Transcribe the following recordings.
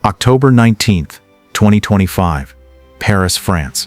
October 19th, 2025, Paris, France.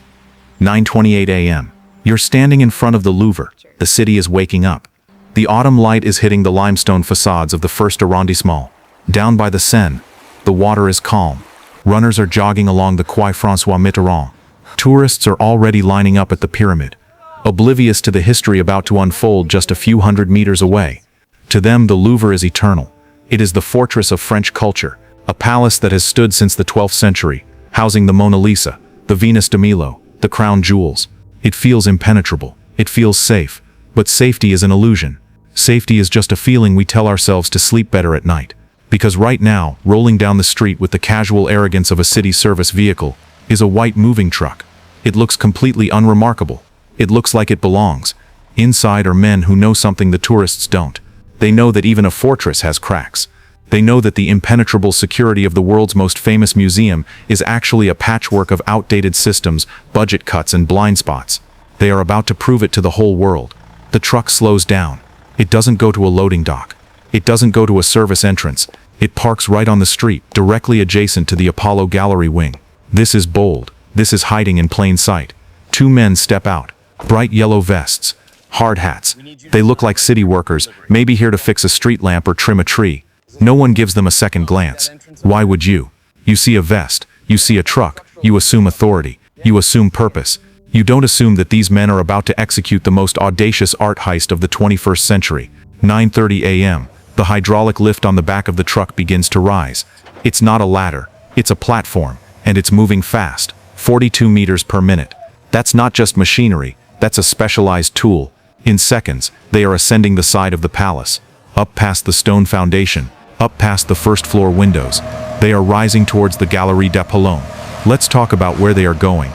9:28 a.m. You're standing in front of the Louvre. The city is waking up. The autumn light is hitting the limestone facades of the first arrondissement. Down by the Seine, the water is calm. Runners are jogging along the Quai François Mitterrand. Tourists are already lining up at the pyramid, oblivious to the history about to unfold just a few hundred meters away. To them, the Louvre is eternal. It is the fortress of French culture, a palace that has stood since the 12th century, housing the Mona Lisa, the Venus de Milo, the crown jewels. It feels impenetrable. It feels safe. But safety is an illusion. Safety is just a feeling we tell ourselves to sleep better at night. Because right now, rolling down the street with the casual arrogance of a city service vehicle, is a white moving truck. It looks completely unremarkable. It looks like it belongs. Inside are men who know something the tourists don't. They know that even a fortress has cracks. They know that the impenetrable security of the world's most famous museum is actually a patchwork of outdated systems, budget cuts, and blind spots. They are about to prove it to the whole world. The truck slows down. It doesn't go to a loading dock. It doesn't go to a service entrance. It parks right on the street, directly adjacent to the Apollo Gallery wing. This is bold. This is hiding in plain sight. Two men step out. Bright yellow vests. Hard hats. They look like city workers, maybe here to fix a street lamp or trim a tree. No one gives them a second glance. Why would you? You see a vest. You see a truck. You assume authority. You assume purpose. You don't assume that these men are about to execute the most audacious art heist of the 21st century. 9:30 a.m. The hydraulic lift on the back of the truck begins to rise. It's not a ladder. It's a platform. And it's moving fast. 42 meters per minute. That's not just machinery. That's a specialized tool. In seconds, they are ascending the side of the palace. Up past the stone foundation. Up past the first floor windows. They are rising towards the Galerie d'Apollon. Let's talk about where they are going.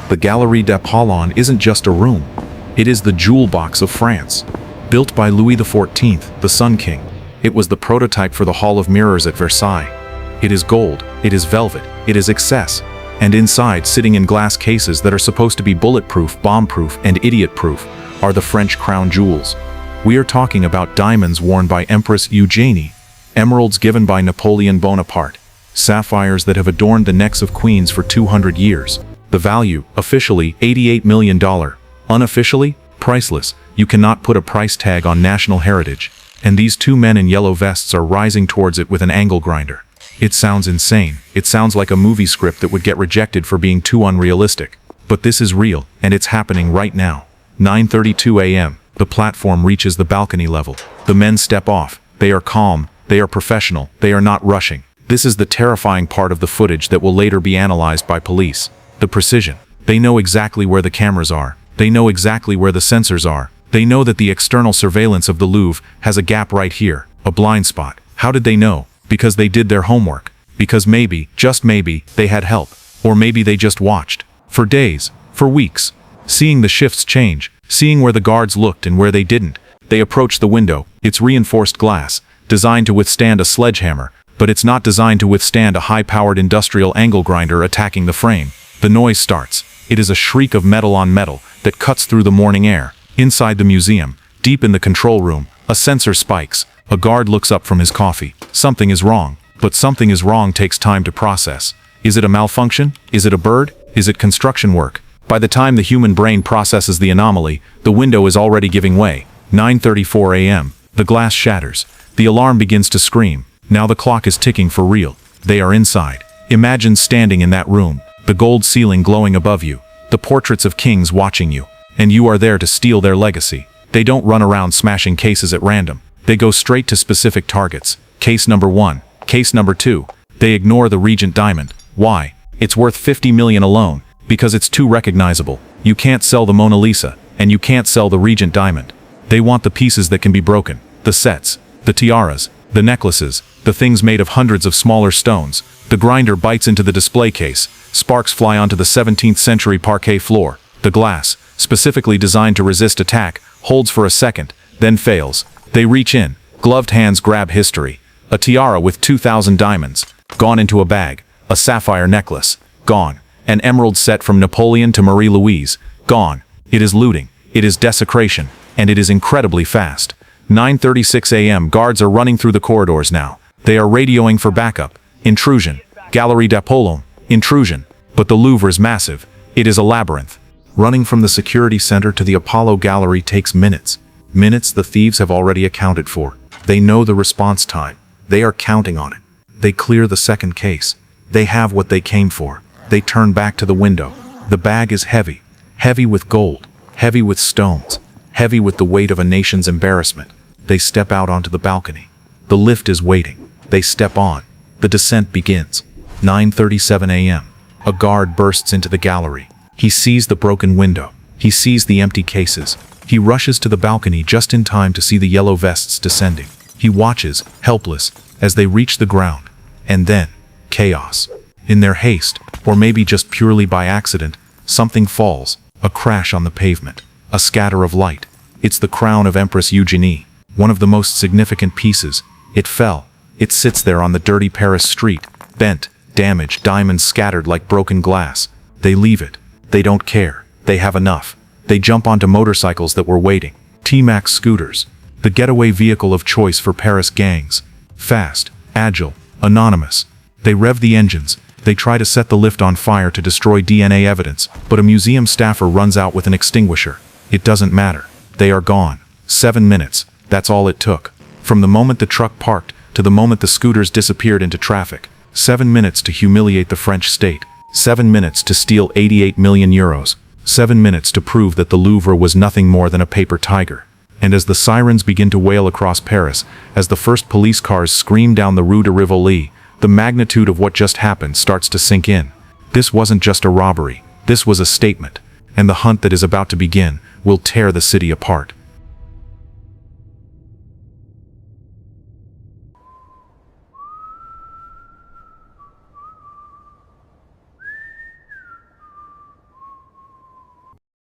The Galerie d'Apollon isn't just a room. It is the jewel box of France. Built by Louis XIV, the Sun King. It was the prototype for the Hall of Mirrors at Versailles. It is gold, it is velvet, it is excess. And inside, sitting in glass cases that are supposed to be bulletproof, bomb-proof, and idiot-proof, are the French crown jewels. We are talking about diamonds worn by Empress Eugénie, emeralds given by Napoleon Bonaparte, sapphires that have adorned the necks of queens for 200 years. The value, officially, $88 million. Unofficially, priceless. You cannot put a price tag on national heritage. And these two men in yellow vests are rising towards it with an angle grinder. It sounds insane. It sounds like a movie script that would get rejected for being too unrealistic. But this is real, and it's happening right now. 9:32 a.m. The platform reaches the balcony level. The men step off. They are calm. They are professional. They are not rushing. This is the terrifying part of the footage that will later be analyzed by police. The precision. They know exactly where the cameras are. They know exactly where the sensors are. They know that the external surveillance of the Louvre has a gap right here, a blind spot. How did they know? Because they did their homework. Because maybe, just maybe, they had help. Or maybe they just watched. For days. For weeks. Seeing the shifts change. Seeing where the guards looked and where they didn't. They approach the window. It's reinforced glass, designed to withstand a sledgehammer, but it's not designed to withstand a high-powered industrial angle grinder attacking the frame. The noise starts. It is a shriek of metal on metal that cuts through the morning air. Inside the museum, deep in the control room, a sensor spikes. A guard looks up from his coffee. Something is wrong. But something is wrong takes time to process. Is it a malfunction? Is it a bird? Is it construction work? By the time the human brain processes the anomaly, the window is already giving way. 9:34 a.m. The glass shatters. The alarm begins to scream. Now the clock is ticking for real. They are inside. Imagine standing in that room. The gold ceiling glowing above you. The portraits of kings watching you. And you are there to steal their legacy. They don't run around smashing cases at random. They go straight to specific targets. Case number 1. Case number 2. They ignore the Regent diamond. Why? It's worth $50 million alone. Because it's too recognizable. You can't sell the Mona Lisa. And you can't sell the Regent diamond. They want the pieces that can be broken. The sets. The tiaras. The necklaces. The things made of hundreds of smaller stones. The grinder bites into the display case. Sparks fly onto the 17th century parquet floor. The glass, specifically designed to resist attack, holds for a second, then fails. They reach in. Gloved hands grab history. A tiara with 2,000 diamonds. Gone into a bag. A sapphire necklace. Gone. An emerald set from Napoleon to Marie-Louise. Gone. It is looting. It is desecration. And it is incredibly fast. 9:36 a.m. Guards are running through the corridors now. They are radioing for backup. Intrusion. Galerie d'Apollon, intrusion. But the Louvre is massive. It is a labyrinth. Running from the security center to the Apollo Gallery takes minutes. Minutes the thieves have already accounted for. They know the response time. They are counting on it. They clear the second case. They have what they came for. They turn back to the window. The bag is heavy. Heavy with gold. Heavy with stones. Heavy with the weight of a nation's embarrassment. They step out onto the balcony. The lift is waiting. They step on. The descent begins. 9:37 a.m. A guard bursts into the gallery. He sees the broken window. He sees the empty cases. He rushes to the balcony just in time to see the yellow vests descending. He watches, helpless, as they reach the ground. And then, chaos. In their haste, or maybe just purely by accident, something falls. A crash on the pavement. A scatter of light. It's the crown of Empress Eugenie, one of the most significant pieces. It fell. It sits there on the dirty Paris street, bent, damaged, diamonds scattered like broken glass. They leave it. They don't care. They have enough. They jump onto motorcycles that were waiting. T-Max scooters. The getaway vehicle of choice for Paris gangs. Fast, agile, anonymous. They rev the engines. They try to set the lift on fire to destroy DNA evidence, but a museum staffer runs out with an extinguisher. It doesn't matter. They are gone. 7 minutes. That's all it took. From the moment the truck parked to the moment the scooters disappeared into traffic. 7 minutes to humiliate the French state. 7 minutes to steal 88 million euros. 7 minutes to prove that the Louvre was nothing more than a paper tiger. And as the sirens begin to wail across Paris, as the first police cars scream down the Rue de Rivoli, the magnitude of what just happened starts to sink in. This wasn't just a robbery. This was a statement. And the hunt that is about to begin will tear the city apart.